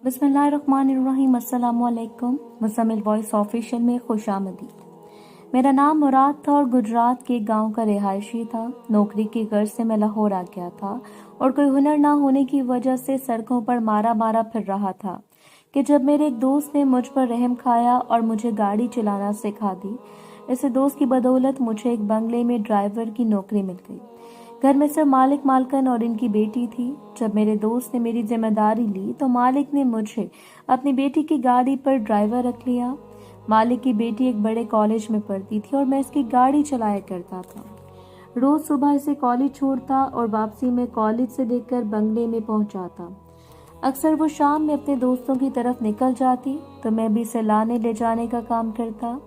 बिस्मिल्लाहिर्रहमानिर्रहीम। अस्सलामुअलैकुम। Muzammil voice official में खुश आमदीद। मेरा नाम मुराद था और गुजरात के गांव का रिहायशी था। नौकरी की गर्ज से मैं लाहौर आ गया था और कोई हुनर ना होने की वजह से सड़कों पर मारा मारा फिर रहा था कि जब मेरे एक दोस्त ने मुझ पर रहम खाया और मुझे गाड़ी चलाना सिखा दी। इस दोस्त की बदौलत मुझे एक बंगले में ड्राइवर की नौकरी मिल गई। घर में सिर्फ मालिक मालकन और इनकी बेटी थी। जब मेरे दोस्त ने मेरी जिम्मेदारी ली तो मालिक ने मुझे अपनी बेटी की गाड़ी पर ड्राइवर रख लिया। मालिक की बेटी एक बड़े कॉलेज में पढ़ती थी और मैं इसकी गाड़ी चलाया करता था। रोज सुबह इसे कॉलेज छोड़ता और वापसी में कॉलेज से लेकर बंगले में पहुंचाता। अक्सर वो शाम में अपने दोस्तों की तरफ निकल जाती तो मैं भी इसे लाने ले जाने का काम करता।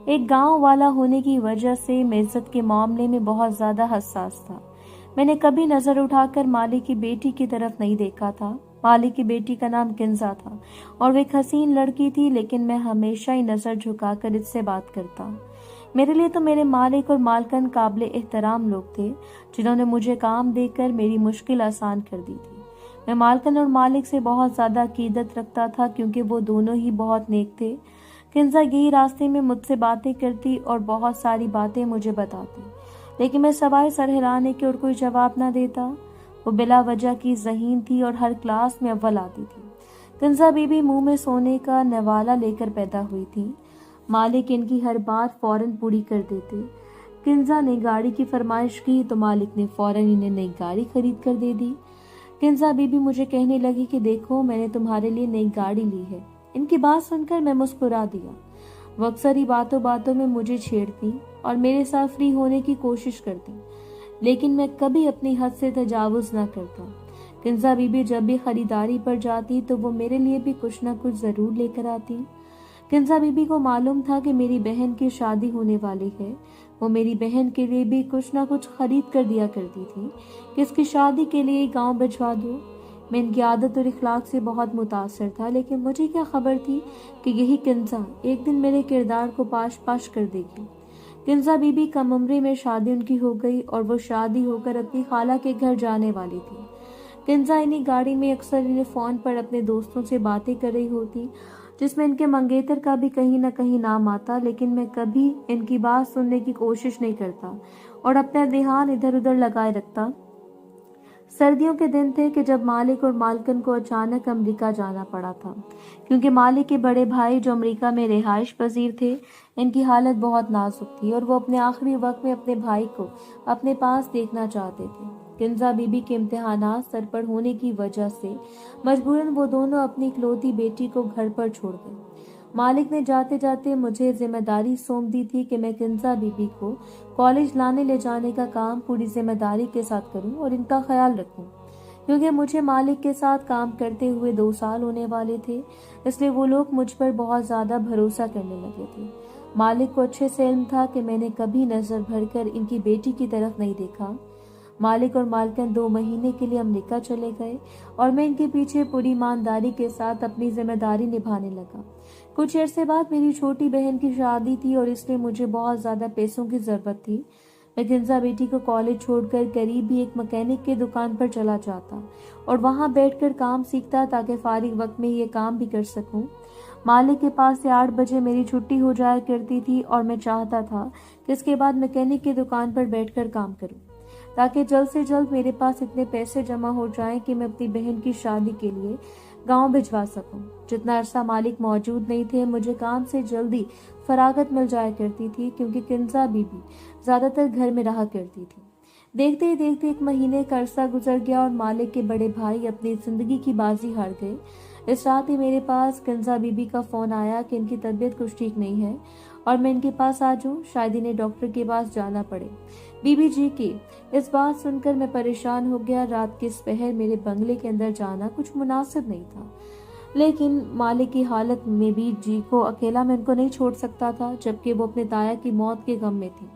एक गांव वाला होने की वजह से मैं इज्जत के मामले में बहुत ज्यादा हसास था। मैंने कभी नजर उठाकर मालिक की बेटी की तरफ नहीं देखा था। मालिक की बेटी का नाम किंजा था और वो एक हसीन लड़की थी, लेकिन मैं हमेशा ही नजर झुकाकर इससे बात करता। मेरे लिए तो मेरे मालिक और मालकन काबिल एहतराम लोग थे, जिन्होंने मुझे काम देकर मेरी मुश्किल आसान कर दी थी। मैं मालकन और मालिक से बहुत ज्यादा अकीदत रखता था क्योंकि वो दोनों ही बहुत नेक थे। किंजा यही रास्ते में मुझसे बातें करती और बहुत सारी बातें मुझे बताती, लेकिन मैं सवाए सर हिलाने के और कोई जवाब ना देता। वो बिला वजह की ज़हीन थी और हर क्लास में अव्वल आती थी। किंजा बीबी मुंह में सोने का नवाला लेकर पैदा हुई थी। मालिक इनकी हर बात फौरन पूरी कर देते। किंजा ने गाड़ी की फरमाइश की तो मालिक ने फौरन इन्हें नई गाड़ी खरीद कर दे दी। किंजा बीबी मुझे कहने लगी कि देखो, मैंने तुम्हारे लिए नई गाड़ी ली है। इनकी बात सुनकर मैं मुस्कुरा दिया। वो अक्सर ही बातों बातों में मुझे छेड़ती और मेरे साथ फ्री होने की कोशिश करती, लेकिन मैं कभी अपनी हद से तजावुज न करता। किंजा बीबी जब भी खरीदारी पर जाती तो वो मेरे लिए भी कुछ न कुछ जरूर लेकर आती। किंजा बीबी को मालूम था कि मेरी बहन की शादी होने वाली है। वो मेरी बहन के लिए भी कुछ न कुछ खरीद कर दिया करती थी कि इसकी शादी के लिए गांव भिजवा दो। मैं इनकी आदत और इखलाक से बहुत मुतासर था, लेकिन मुझे क्या खबर थी कि यही किंजा एक दिन मेरे किरदार को पाश पाश कर देगी। किंजा बीबी कम उम्री में शादी उनकी हो गई और वो शादी होकर अपनी खाला के घर जाने वाली थी। किंजा इन्हीं गाड़ी में अक्सर इन्हें फोन पर अपने दोस्तों से बातें कर रही होती, जिसमें इनके मंगेतर का भी कहीं न कहीं नाम आता, लेकिन मैं कभी इनकी बात सुनने की कोशिश नहीं करता और अपना ध्यान इधर उधर लगाए रखता। सर्दियों के दिन थे कि जब मालिक और मालकन को अचानक अमेरिका जाना पड़ा था, क्योंकि मालिक के बड़े भाई जो अमेरिका में रिहाइश पजीर थे, इनकी हालत बहुत नाजुक थी और वो अपने आखिरी वक्त में अपने भाई को अपने पास देखना चाहते थे। किंजा बीबी के इम्तिहानात सर पर होने की वजह से मजबूरन वो दोनों अपनी इकलौती बेटी को घर पर छोड़ गए। मालिक ने जाते जाते मुझे जिम्मेदारी सौंप दी थी कि मैं किंजा बीबी को कॉलेज लाने ले जाने का काम पूरी जिम्मेदारी के साथ करूं और इनका ख्याल रखूं, क्योंकि मुझे मालिक के साथ काम करते हुए 2 साल होने वाले थे। इसलिए वो लोग मुझ पर बहुत ज्यादा भरोसा करने लगे थे। मालिक को अच्छे से इल्म था कि मैंने कभी नजर भरकर इनकी बेटी की तरफ नहीं देखा। मालिक और मालकन 2 महीने के लिए अमेरिका चले गए और मैं इनके पीछे पूरी ईमानदारी के साथ अपनी जिम्मेदारी निभाने लगा। कुछ अरसे बाद मेरी छोटी बहन की शादी थी और इसलिए मुझे बहुत ज्यादा पैसों की जरूरत थी। मैं किंजा बेटी को कॉलेज छोड़कर करीब ही एक मैकेनिक की दुकान पर चला जाता और वहां बैठकर काम सीखता ताकि फारिग वक्त में ये काम भी कर सकूं। मालिक के पास से 8 बजे मेरी छुट्टी हो जाया करती थी और मैं चाहता था कि इसके बाद मैकेनिक की दुकान पर बैठकर काम करूं, ताकि जल्द से जल्द मेरे पास इतने पैसे जमा हो जाएं कि मैं अपनी बहन की शादी के लिए गांव भिजवा सकूं। जितना अरसा मालिक मौजूद नहीं थे, मुझे काम से जल्दी फरागत मिल जाया करती थी, क्योंकि किंजा बीबी ज्यादातर घर में रहा करती थी। देखते ही देखते 1 महीने का अरसा गुजर गया और मालिक के बड़े भाई अपनी जिंदगी की बाजी हार गए। इस रात ही मेरे पास किंजा बीबी का फोन आया कि इनकी तबीयत कुछ ठीक नहीं है और मैं इनके पास आ जाऊं, शायद इन्हें डॉक्टर के पास जाना पड़े। बीबी जी की इस बात सुनकर मैं परेशान हो गया। रात के इस पहर मेरे बंगले के अंदर जाना कुछ मुनासिब नहीं था, लेकिन मालिक की हालत में भी जी को अकेला मैं इनको नहीं छोड़ सकता था, जबकि वो अपने ताया की मौत के गम में थी।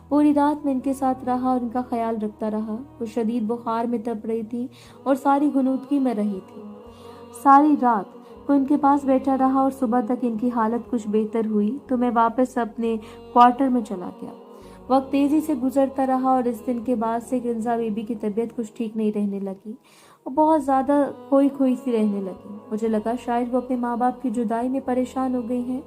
पूरी रात मैं इनके साथ रहा और इनका ख्याल रखता रहा। वो शदीद बुखार में तप रही थी और सारी गुनूदगी में रही थी। सारी रात को इनके पास बैठा रहा और सुबह तक इनकी हालत कुछ बेहतर हुई तो मैं वापस अपने क्वार्टर में चला गया। वक्त तेजी से गुजरता रहा और इस दिन के बाद से किंजा बीबी की तबीयत कुछ ठीक नहीं रहने लगी और बहुत ज्यादा खोई खोई सी रहने लगी। مجھے لگا شاید وہ اپنے ماں باپ کی جدائی میں پریشان ہو گئی ہیں،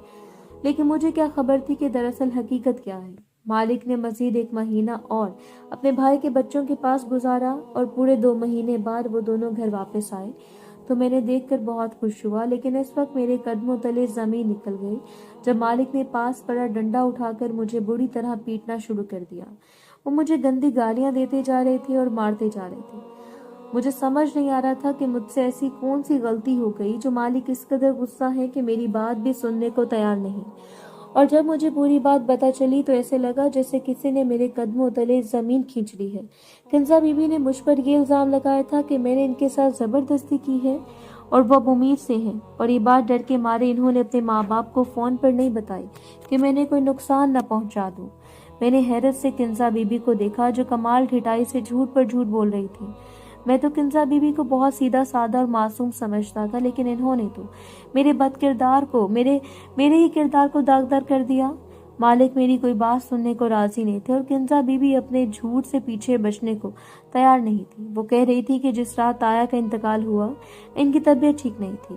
لیکن مجھے کیا خبر تھی کہ دراصل حقیقت کیا ہے۔ مالک نے مزید 1 مہینہ اور اپنے بھائی کے بچوں کے پاس گزارا اور پورے 2 مہینے بعد وہ دونوں گھر واپس آئے تو میں نے دیکھ کر بہت خوش ہوا، لیکن اس وقت میرے قدموں تلے زمین نکل گئی جب مالک نے پاس پڑا ڈنڈا اٹھا کر مجھے بری طرح پیٹنا شروع کر دیا۔ وہ مجھے گندی گالیاں دیتے جا رہے تھے اور مارتے جا رہے تھے۔ مجھے سمجھ نہیں آ رہا تھا کہ مجھ سے ایسی کون سی غلطی ہو گئی جو مالک اس قدر غصہ ہے کہ میری بات بھی سننے کو تیار نہیں۔ اور جب مجھے پوری بات پتہ چلی تو ایسے لگا جیسے کسی نے میرے قدموں تلے زمین کھینچ لی ہے۔ کنزا بی بی نے مجھ پر یہ الزام لگایا تھا کہ میں نے ان کے ساتھ زبردستی کی ہے اور وہ اب امید سے ہیں، اور یہ بات ڈر کے مارے انہوں نے اپنے ماں باپ کو فون پر نہیں بتائی کہ میں نے کوئی نقصان نہ پہنچا دوں۔ میں نے حیرت سے کنزا بی بی کو دیکھا جو کمال ڈھٹائی سے جھوٹ پر جھوٹ بول رہی تھی۔ میں تو کنزا بی بی کو بہت سیدھا سادہ اور معصوم سمجھتا تھا، لیکن انہوں نے تو میرے ہی کردار کو داغدار کر دیا۔ مالک میری کوئی بات سننے کو راضی نہیں تھے اور کنزا بی بی اپنے جھوٹ سے پیچھے بچنے کو تیار نہیں تھی۔ وہ کہہ رہی تھی کہ جس رات آیا کا انتقال ہوا ان کی طبیعت ٹھیک نہیں تھی۔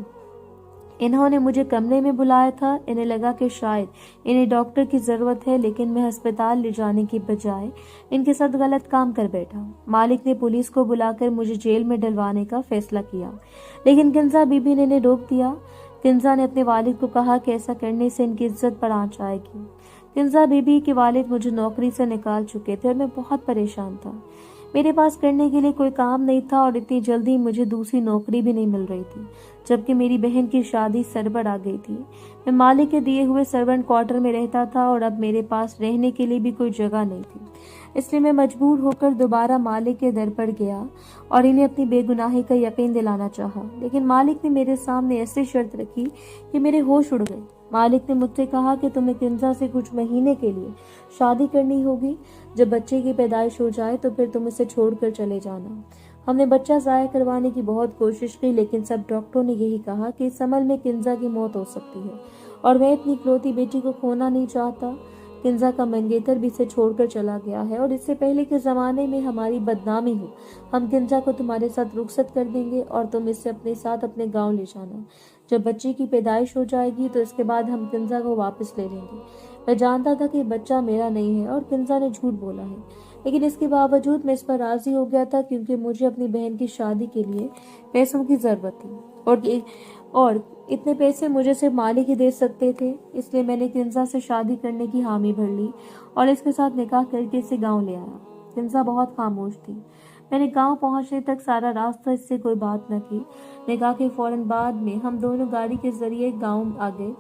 انہوں نے مجھے کمرے میں بلایا تھا۔ انہیں لگا کہ شاید انہیں ڈاکٹر کی ضرورت ہے، لیکن میں ہسپتال لے جانے کی بجائے ان کے ساتھ غلط کام کر بیٹھا۔ مالک نے پولیس کو بلا کر مجھے جیل میں ڈلوانے کا فیصلہ کیا، لیکن کنزا بی بی نے انہیں روک دیا۔ کنزا نے اپنے والد کو کہا کہ ایسا کرنے سے ان کی عزت پر آنچ آئے گی۔ کنزا بی بی کے والد مجھے نوکری سے نکال چکے تھے اور میں بہت پریشان تھا۔ میرے پاس کرنے کے لیے کوئی کام نہیں تھا اور اتنی جلدی مجھے دوسری نوکری بھی نہیں مل رہی تھی، جبکہ میری بہن کی شادی سربڑ آ گئی تھی۔ میں مالک کے دیے ہوئے سرونٹ کوارٹر میں رہتا تھا اور اب میرے پاس رہنے کے لیے بھی کوئی جگہ نہیں تھی، اس لیے میں مجبور ہو کر دوبارہ مالک کے در پر گیا اور انہیں اپنی بے گناہی کا یقین دلانا چاہا، لیکن مالک نے میرے سامنے ایسی شرط رکھی کہ میرے ہوش اڑ گئے۔ مالک نے مجھ سے کہا کہ تمہیں کنزا سے کچھ مہینے کے لیے شادی کرنی ہوگی، جب بچے کی پیدائش ہو جائے تو پھر تم اسے چھوڑ کر چلے جانا۔ ہم نے بچہ ضائع کروانے کی بہت کوشش کی، لیکن سب ڈاکٹروں نے یہی کہا کہ اس عمل میں کنزا کی موت ہو سکتی ہے اور میں اپنی اکلوتی بیٹی کو کھونا نہیں چاہتا۔ کنزا کا منگیتر بھی اسے چھوڑ کر چلا گیا ہے اور اس سے پہلے کہ زمانے میں ہماری بدنامی ہو، ہم کنزا کو تمہارے ساتھ رخصت کر دیں گے اور تم اسے اپنے ساتھ اپنے گاؤں لے جانا۔ جب بچے کی پیدائش ہو جائے گی تو اس کے بعد ہم کنزا کو واپس لے لیں گے۔ میں جانتا تھا کہ بچہ میرا نہیں ہے اور کنزا نے جھوٹ بولا ہے، لیکن اس کے باوجود میں اس پر راضی ہو گیا تھا کیونکہ مجھے اپنی بہن کی شادی کے لیے پیسوں کی ضرورت تھی اور اتنے پیسے مجھے صرف مالک ہی دے سکتے تھے۔ اس لیے میں نے کنزا سے شادی کرنے کی حامی بھر لی اور اس کے ساتھ نکاح کر کے اسے گاؤں لے آیا۔ کنزا بہت خاموش تھی۔ میں نے گاؤں پہنچنے تک سارا راستہ اس سے کوئی بات نہ کی۔ نکاح کے فوراً بعد میں ہم دونوں گاڑی کے ذریعے گاؤں آ گئے۔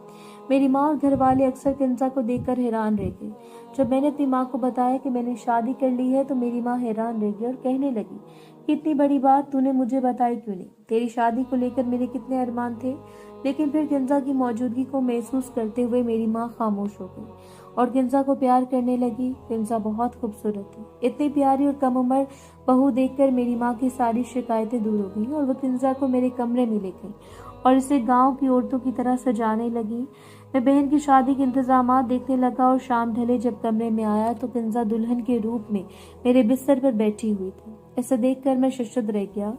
میری ماں اور گھر والے اکثر کنزا کو دیکھ کر حیران رہ گئے۔ جب میں نے اپنی ماں کو بتایا کہ میں نے شادی کر لی ہے تو میری ماں حیران رہ گئی اور کہنے لگی کہ اتنی بڑی بات تو نے مجھے بتائی کیوں نہیں؟ تیری شادی کو لے کر میرے کتنے ارمان تھے۔ لیکن پھر کنزا کی موجودگی کو محسوس کرتے ہوئے میری ماں خاموش ہو گئی اور کنزا کو پیار کرنے لگی۔ کنزا بہت خوبصورت تھی۔ اتنی پیاری اور کم عمر بہو دیکھ کر میری ماں کی ساری شکایتیں دور ہو گئیں اور وہ کنزا کو میرے کمرے میں لے گئی اور اسے گاؤں کی عورتوں کی طرح سجانے لگی۔ میں بہن کی شادی کے انتظامات دیکھنے لگا اور شام ڈھلے جب کمرے میں آیا تو کنزا دلہن کے روپ میں میرے بستر پر بیٹھی ہوئی تھی۔ اسے دیکھ کر میں ششدر رہ گیا۔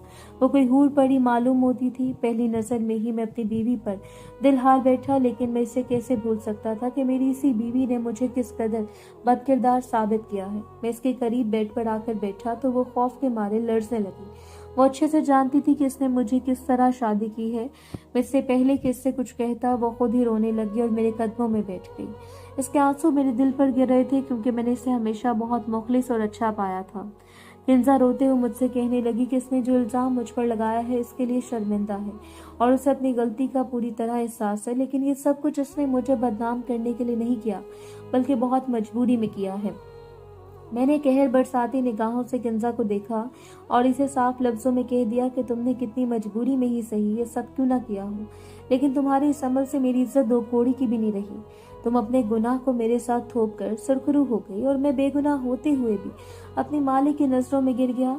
وہ کوئی حور پری معلوم ہوتی تھی۔ پہلی نظر میں ہی میں اپنی بیوی پر دل ہار بیٹھا، لیکن میں اسے کیسے بھول سکتا تھا کہ میری اسی بیوی نے مجھے کس قدر بد کردار ثابت کیا ہے۔ میں اس کے قریب بیڈ پر آ کر بیٹھا تو وہ خوف کے مارے لرزنے لگی۔ وہ اچھے سے جانتی تھی کہ اس نے مجھے کس طرح شادی کی ہے۔ میں اس سے پہلے کہ اس سے کچھ کہتا وہ خود ہی رونے لگی اور میرے قدموں میں بیٹھ گئی۔ اس کے آنسو میرے دل پر گر رہے تھے کیونکہ میں نے اسے ہمیشہ بہت مخلص اور اچھا پایا تھا۔ کنزا روتے ہوئے مجھ سے کہنے لگی کہ اس نے جو الزام مجھ پر لگایا ہے اس کے لیے شرمندہ ہے اور اسے اپنی غلطی کا پوری طرح احساس ہے، لیکن یہ سب کچھ اس نے مجھے بدنام کرنے کے لیے نہیں کیا بلکہ بہت مجبوری میں کیا ہے۔ میں نے قہر برساتی نگاہوں سے کنزا کو دیکھا اور اسے صاف لفظوں میں کہہ دیا کہ تم نے کتنی مجبوری میں ہی صحیح یہ سب کیوں نہ کیا ہو، لیکن تمہاری اس عمل سے میری عزت دو کوڑی کی بھی نہیں رہی۔ تم اپنے گناہ کو میرے ساتھ تھوپ کر سرخرو ہو گئی اور میں بے گناہ ہوتے ہوئے بھی اپنی مالک کی نظروں میں گر گیا۔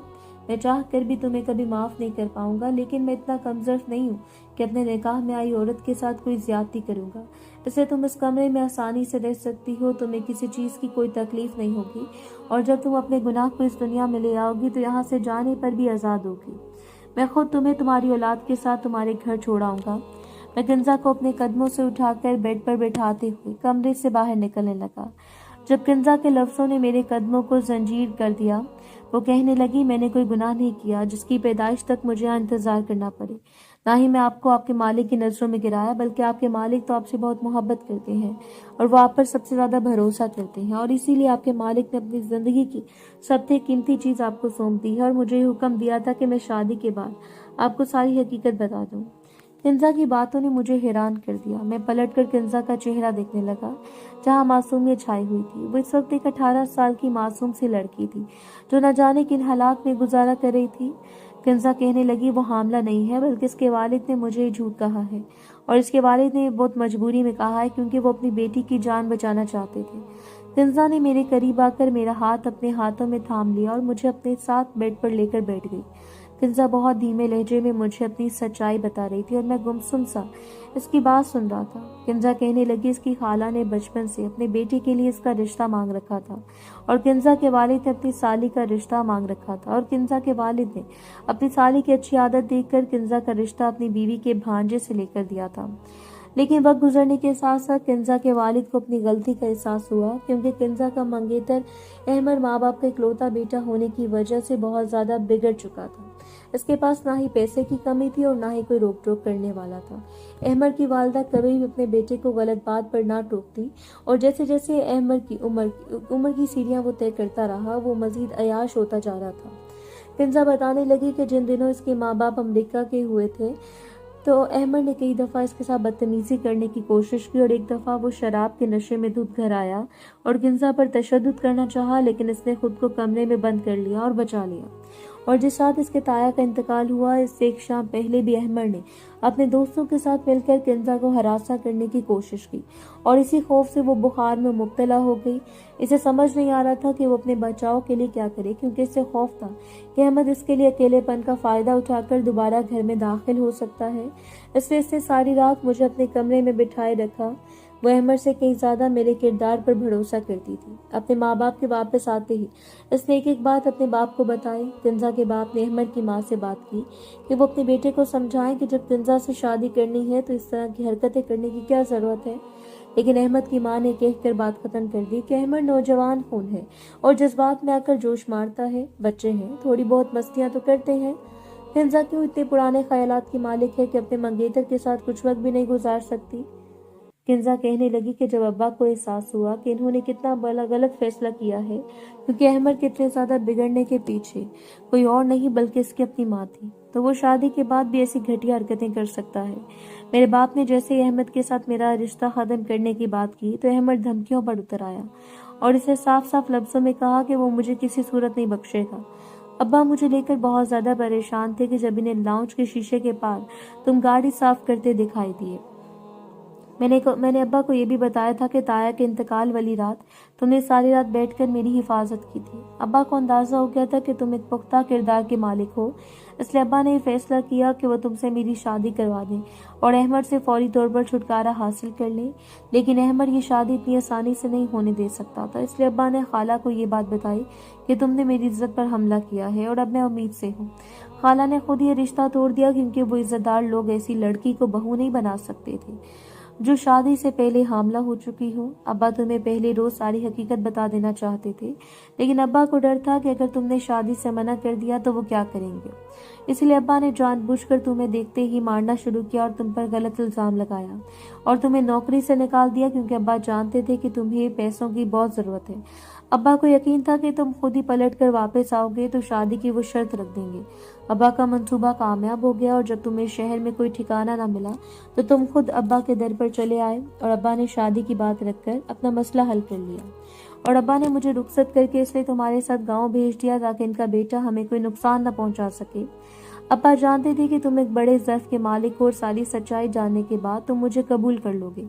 میں چاہ کر بھی تمہیں کبھی معاف نہیں کر پاؤں گا، لیکن میں اتنا کمزور نہیں ہوں کہ اپنے نکاح میں آئی عورت کے ساتھ کوئی زیادتی کروں گا۔ اس لیے تم اس کمرے میں آسانی سے رہ سکتی ہو، تمہیں کسی چیز کی کوئی تکلیف نہیں ہوگی اور جب تم اپنے گناہ کو اس دنیا میں لے آؤ گی تو یہاں سے جانے پر بھی آزاد ہوگی۔ मैं खुद तुम्हें तुम्हारी औलाद के साथ तुम्हारे घर छोड़ आऊंगा। मैं किंजा को अपने कदमों से उठाकर बेड पर बैठाते हुए कमरे से बाहर निकलने लगा। जब किंजा के लफ्जों ने मेरे कदमों को जंजीर कर दिया, वो कहने लगी, मैंने कोई गुनाह नहीं किया जिसकी पैदाइश तक मुझे यहाँ इंतजार करना पड़े। ना ही मैं आपको आपके मालिक की नजरों में गिराया, बल्कि आपके मालिक तो आपसे बहुत मोहब्बत करते हैं और वो आप पर सबसे ज्यादा भरोसा करते हैं, और इसीलिए आपके मालिक ने अपनी जिंदगी की सबसे कीमती चीज आपको सौंप दी है और मुझे हुक्म दिया था कि मैं शादी के बाद आपको सारी हकीकत बता दूं। किंजा की बातों ने मुझे हैरान कर दिया। मैं पलटकर किंजा का चेहरा देखने लगा, जहां मासूमियत छाई हुई थी। वो इस वक्त एक 18 साल की मासूम सी लड़की थी, जो न जाने किन हालात में गुजारा कर रही थी। किंजा कहने लगी, वो हामला नहीं है, बल्कि इसके वालिद ने मुझे झूठ कहा है, और इसके वालिद ने बहुत मजबूरी में कहा है, क्योंकि वो अपनी बेटी की जान बचाना चाहते थे। किंजा ने मेरे करीब आकर मेरा हाथ अपने हाथों में थाम लिया और मुझे अपने साथ बेड पर लेकर बैठ गई। किंजा बहुत धीमे लहजे में मुझे अपनी सच्चाई बता रही थी और मैं गुमसुम सा इसकी बात सुन रहा था। किंजा कहने लगी, इसकी खाला ने बचपन से अपनी बेटी के लिए इसका रिश्ता मांग रखा था, और किंजा के वालिद ने अपनी साली का रिश्ता मांग रखा था, और किंजा के वालिद ने अपनी साली की अच्छी आदत देखकर किंजा का रिश्ता अपनी बीवी के भांजे से लेकर दिया था। लेकिन वक्त गुजरने के साथ साथ किंजा के वालिद को अपनी गलती का एहसास हुआ, क्योंकि किंजा का मंगेतर अहमद माँ बाप का इकलौता बेटा होने की वजह से बहुत ज्यादा बिगड़ चुका था। इसके पास ना ही पैसे की कमी थी और ना ही कोई रोक टोक करने वाला था। अहमद की वालदा कभी भी अपने बेटे को गलत बात पर ना टोकती, और जैसे जैसे अहमद की उम्र की सीढ़ियां वो तय करता रहा, वो मजीद अयाश होता जा रहा था। किंजा बताने लगी कि जिन दिनों इसके माँ बाप अमेरिका के हुए थे, तो अहमद ने कई दफ़ा इसके साथ बदतमीजी करने की कोशिश की, और एक दफ़ा वो शराब के नशे में धुत घर आया और किंजा पर तशद्दुद करना चाहा, लेकिन इसने खुद को कमरे में बंद कर लिया और बचा लिया। और जिस रात इसके ताया का इंतकाल हुआ, इससे एक शाम पहले भी अहमद ने अपने दोस्तों के साथ मिलकर किंजा को हरासा करने की कोशिश की, और इसी खौफ से वो बुखार में मुब्तला हो गई। इसे समझ नहीं आ रहा था कि वो अपने बचाव के लिए क्या करे, क्योंकि इसे खौफ था कि अहमद इसके लिए अकेलेपन का फायदा उठाकर दोबारा घर में दाखिल हो सकता है। इसलिए इसने सारी रात मुझे अपने कमरे में बिठाए रखा। वो अहमद से कहीं ज्यादा मेरे किरदार पर भरोसा करती थी। अपने माँ बाप के वापस आते ही इसने एक एक बात अपने बाप को बताई। किंजा के बाप ने अहमद की माँ से बात की कि वो अपने बेटे को समझाएं कि जब किंजा से शादी करनी है तो इस तरह की हरकतें करने की क्या जरूरत है। लेकिन अहमद की माँ ने कहकर बात खत्म कर दी कि अहमद नौजवान खून है और जज्बात में आकर जोश मारता है। बच्चे हैं, थोड़ी बहुत मस्तियां तो करते हैं। किंजा क्यों इतने पुराने ख्यालात की मालिक है कि अपने मंगेतर के साथ कुछ वक्त भी नहीं गुजार सकती। किंजा कहने लगी कि जब अब्बा को एहसास हुआ कि इन्होंने कितना बड़ा गलत फैसला किया है, क्योंकि अहमद के इतने ज्यादा बिगड़ने के पीछे कोई और नहीं बल्कि इसकी अपनी माँ थी, तो वो शादी के बाद भी ऐसी घटिया हरकतें कर सकता है। मेरे बाप ने जैसे ही अहमद के साथ मेरा रिश्ता खत्म करने की बात की, तो अहमद धमकियों पर उतर आया और इसे साफ साफ लफ्जों में कहा कि वो मुझे किसी सूरत नहीं बख्शेगा। अब्बा मुझे लेकर बहुत ज्यादा परेशान थे कि जब इन्हें लाउंज के शीशे के पार तुम गाड़ी साफ करते दिखाई दिए। मैंने अब्बा को यह भी बताया था कि ताया के इंतकाल वाली रात तुमने सारी रात बैठकर मेरी हिफाजत की थी। अब्बा को अंदाजा हो गया था कि तुम एक पुख्ता किरदार के मालिक हो, इसलिए अब्बा ने फैसला किया कि वो तुमसे मेरी शादी करवा दें और अहमद से फौरी तौर पर छुटकारा हासिल कर लें। लेकिन अहमद ये शादी इतनी आसानी से नहीं होने दे सकता था, इसलिए अब्बा ने खाला को ये बात बताई कि तुमने मेरी इज्जत पर हमला किया है और अब मैं उम्मीद से हूँ। खाला ने खुद ये रिश्ता तोड़ दिया, क्योंकि वो इज्जतदार लोग ऐसी लड़की को बहू नहीं बना सकते थे जो शादी से पहले हामला हो चुकी हो। अब्बा तुम्हें पहले रोज सारी हकीकत बता देना चाहते थे, लेकिन अब्बा को डर था कि अगर तुमने शादी से मना कर दिया तो वो क्या करेंगे। इसलिए अब्बा ने जानबूझकर तुम्हें देखते ही मारना शुरू किया और तुम पर गलत इल्जाम लगाया और तुम्हें नौकरी से निकाल दिया, क्योंकि अब्बा जानते थे कि तुम्हें पैसों की बहुत जरूरत है। अब्बा को यकीन था कि तुम खुद ही पलट कर वापस आओगे तो शादी की वो शर्त रख देंगे। अब्बा का मंसूबा कामयाब हो गया और जब तुम्हें शहर में कोई ठिकाना ना मिला तो तुम खुद अब्बा के दर पर चले आए और अब्बा ने शादी की बात रखकर अपना मसला हल कर लिया। और अब्बा ने मुझे रुखसत करके इसलिए तुम्हारे साथ गांव भेज दिया ताकि इनका बेटा हमें कोई नुकसान न पहुंचा सके। अब्बा जानते थे कि तुम एक बड़े ज़र्फ के मालिक हो और सारी सच्चाई जानने के बाद तुम मुझे कबूल कर लोगे।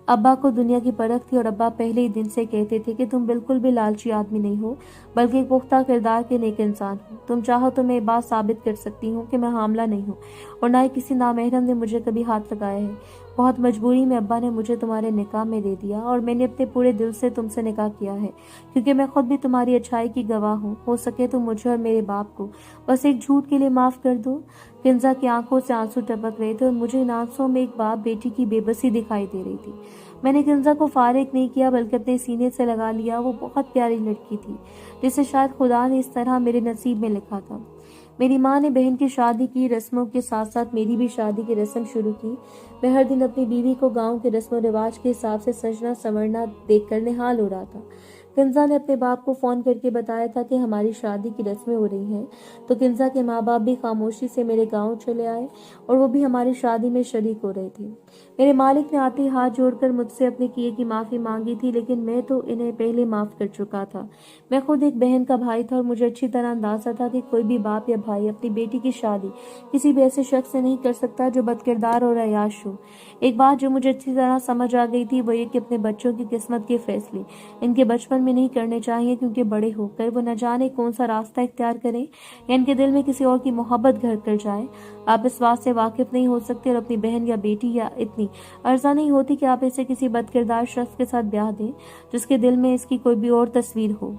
अब्बा को दुनिया की परख थी और अब्बा पहले ही दिन से कहते थे कि तुम बिल्कुल भी लालची आदमी नहीं हो, बल्कि एक पुख्ता किरदार के नेक इंसान हो। तुम चाहो तो मैं ये बात साबित कर सकती हूँ कि मैं हामला नहीं हूँ और ना ही किसी नामहरम ने मुझे कभी हाथ लगाया है। بہت مجبوری میں ابا نے مجھے تمہارے نکاح میں دے دیا اور میں نے اپنے پورے دل سے تم سے نکاح کیا ہے، کیونکہ میں خود بھی تمہاری اچھائی کی گواہ ہوں۔ ہو سکے تو مجھے اور میرے باپ کو بس ایک جھوٹ کے لیے معاف کر دو۔ کنزا کی آنکھوں سے آنسو ٹپک رہے تھے اور مجھے ان آنسوؤں میں ایک باپ بیٹی کی بے بسی دکھائی دے رہی تھی۔ میں نے کنزا کو فارغ نہیں کیا بلکہ اپنے سینے سے لگا لیا۔ وہ بہت پیاری لڑکی تھی جسے شاید خدا نے اس طرح میرے نصیب میں لکھا تھا۔ میری ماں نے بہن کی شادی کی رسموں کے ساتھ ساتھ میری بھی شادی کی رسم شروع کی۔ میں ہر دن اپنی بیوی کو گاؤں کے رسم و رواج کے حساب سے سجنا سنورنا دیکھ کر نہال ہو رہا تھا۔ کنزا نے اپنے باپ کو فون کر کے بتایا تھا کہ ہماری شادی کی رسمیں ہو رہی ہیں، تو کنزا کے ماں باپ بھی خاموشی سے میرے گاؤں چلے آئے اور وہ بھی ہماری شادی میں شریک ہو رہے تھے۔ میرے مالک نے آتے ہاتھ جوڑ کر مجھ سے اپنے کیے کی معافی مانگی تھی، لیکن میں تو انہیں پہلے معاف کر چکا تھا۔ میں خود ایک بہن کا بھائی تھا اور مجھے اچھی طرح اندازہ تھا کہ کوئی بھی باپ یا بھائی اپنی بیٹی کی شادی کسی بھی ایسے شخص سے نہیں کر سکتا جو بد کردار اور عیاش ہو۔ ایک بات جو مجھے اچھی طرح سمجھ آ گئی تھی وہ یہ کہ اپنے بچوں کی قسمت کے فیصلے ان کے بچپن میں نہیں کرنے چاہیے، کیونکہ بڑے ہو کر وہ نہ جانے کون سا راستہ اختیار کریں یا ان کے دل میں کسی اور کی محبت گھر کر جائے۔ آپ اس بات سے واقف نہیں ہو سکتے اور اپنی بہن یا بیٹی یا اتنی ارزاں نہیں ہوتی کہ آپ اسے کسی بد کردار شخص کے ساتھ بیاہ دیں جس کے دل میں اس کی کوئی بھی اور تصویر ہو۔